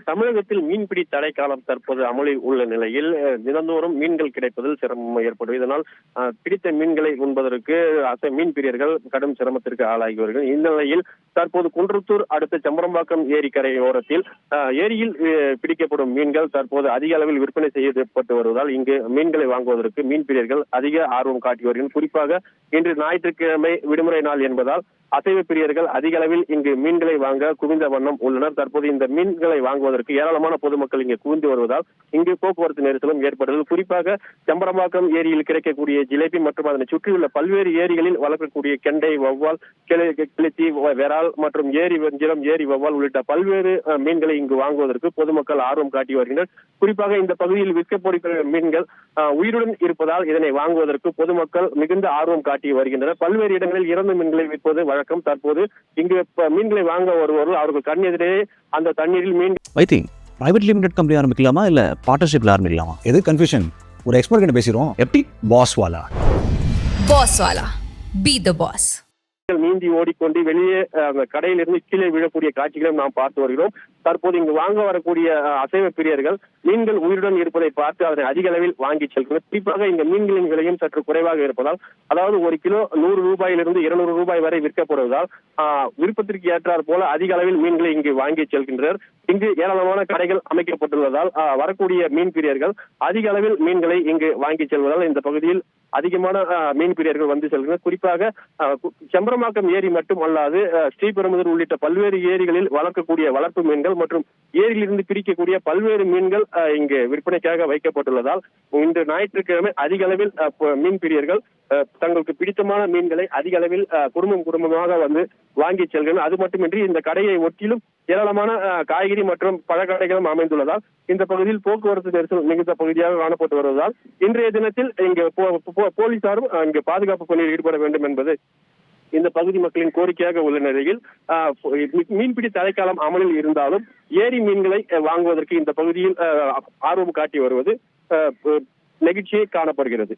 தமிழகத்தில் மீன்பிடி தடைக்காலம் தற்போது அமலில் உள்ள நிலையில் தினந்தோறும் மீன்கள் கிடைப்பதில் சிரமம் ஏற்படும். இதனால் பிடித்த மீன்களை உண்பதற்கு மீன் பிரியர்கள் கடும் சிரமத்திற்கு ஆளாகிவார்கள். இந்த நிலையில் தற்போது குன்றத்தூர் அடுத்த சம்பரம்பாக்கம் ஏரிக்கரை ஓரத்தில் ஏரியில் பிடிக்கப்படும் மீன்கள் தற்போது அதிக அளவில் விற்பனை செய்யப்பட்டு வருவதால் இங்கு மீன்களை வாங்குவதற்கு மீன் பிரியர்கள் அதிக ஆர்வம் காட்டி வருகின்றனர். குறிப்பாக இன்று ஞாயிற்றுக்கிழமை விடுமுறை நாள் என்பதால் அசைவ பிரியர்கள் அதிக அளவில் இங்கு மீன்களை வாங்க குவிந்த வண்ணம் உள்ளனர். தற்போது இந்த மீன்களை வாங்குவதற்கு ஏராளமான பொதுமக்கள் இங்கு குவிந்து வருவதால் இங்கு போக்குவரத்து நெரிசலும் ஏற்படுகிறது. குறிப்பாக சம்பரம்பாக்கம் ஏரியில் கிடைக்கக்கூடிய ஜிலேபி மற்றும் அதனை சுற்றியுள்ள பல்வேறு ஏரிகளில் வளர்க்கக்கூடிய கெண்டை, வவ்வால், கிளித்தி, வெறால் மற்றும் ஏரி வஞ்சிரம், ஏரி வவ்வால் உள்ளிட்ட பல்வேறு மீன்களை இங்கு வாங்குவதற்கு பொதுமக்கள் ஆர்வம் காட்டி வருகின்றனர். குறிப்பாக இந்த பகுதியில் விற்கப்படுகிற மீன்கள் உயிருடன் இருப்பதால் இதனை வாங்குவதற்கு பொதுமக்கள் மிகுந்த ஆர்வம் காட்டி வருகின்றனர். பல்வேறு இடங்களில் இறந்த மீன்களை விற்பது வழக்கம். தற்போது இங்கு மீன்களை வாங்க வருவர்கள் அவர்கள் கண் எதிரே அந்த தண்ணீரில் மீன் பிரைவேட் லிமிடெட் கம்பெனி ஆரம்பிக்கலாமா இல்ல பார்ட்னர்ஷிப்ல ஆரம்பிக்கலாமா? எது கன்ஃபியூஷன்? ஒரு எக்ஸ்பர்ட் கிட்ட பேசிடுவோம். எப்படி? பாஸ்வாலா பி தி பாஸ். நீந்தி ஓடிக்கொண்டு வெளியே அந்த கடையிலிருந்து கீழே விழக்கூடிய காட்சிகளையும் நாம் பார்த்து வருகிறோம். தற்போது இங்கு வாங்க வரக்கூடிய அசைவ பிரியர்கள் மீன்கள் உயிருடன் இருப்பதை பார்த்து அதனை அதிக அளவில் வாங்கி செல்கிறோம். குறிப்பாக இந்த மீன்களின் விலையும் சற்று குறைவாக இருப்பதால், அதாவது ஒரு கிலோ 100 ரூபாயிலிருந்து 200 ரூபாய் வரை விற்கப்படுவதால் விருப்பத்திற்கு ஏற்றார் போல அதிக அளவில் மீன்களை இங்கு வாங்கி செல்கின்றனர். இங்கு ஏராளமான கடைகள் அமைக்கப்பட்டுள்ளதால் வரக்கூடிய மீன் பிரியர்கள் அதிக அளவில் மீன்களை இங்கு வாங்கி செல்வதால் இந்த பகுதியில் அதிகமான மீன் பிரியர்கள் வந்து செல்கின்றனர். குறிப்பாக செம்பரம்பாக்கம் ஏரி மட்டும் அல்லாது ஸ்ரீபெரும்புதூர் உள்ளிட்ட பல்வேறு ஏரிகளில் வளர்க்கக்கூடிய வளர்ப்பு மீன்கள் மற்றும் ஏரியிலிருந்து பிரிக்கக்கூடிய பல்வேறு மீன்கள் இங்கு விற்பனைக்காக வைக்கப்பட்டுள்ளதால் இன்று ஞாயிற்றுக்கிழமை அதிக அளவில் மீன் பிரியர்கள் தங்களுக்கு பிடித்தமான மீன்களை அதிக அளவில் குடும்பமாக வந்து வாங்கி செல்கின்றனர். அது மட்டுமின்றி இந்த கடையை ஒட்டிலும் ஏராளமான காய்கறி மற்றும் பழக்கடைகளும் அமைந்துள்ளதால் இந்த பகுதியில் போக்குவரத்து நெரிசல் மிகுந்த பகுதியாக காணப்பட்டு வருவதால் இன்றைய தினத்தில் இங்கு போலீசாரும் இங்கு பாதுகாப்பு பணியில் ஈடுபட வேண்டும் என்பது இந்த பகுதி மக்களின் கோரிக்கையாக உள்ள நிலையில் மீன்பிடி தடைக்காலம் அமலில் இருந்தாலும் ஏரி மீன்களை வாங்குவதற்கு இந்த பகுதியில் ஆர்வம் காட்டி வருவது நெகிழ்ச்சியை காணப்படுகிறது.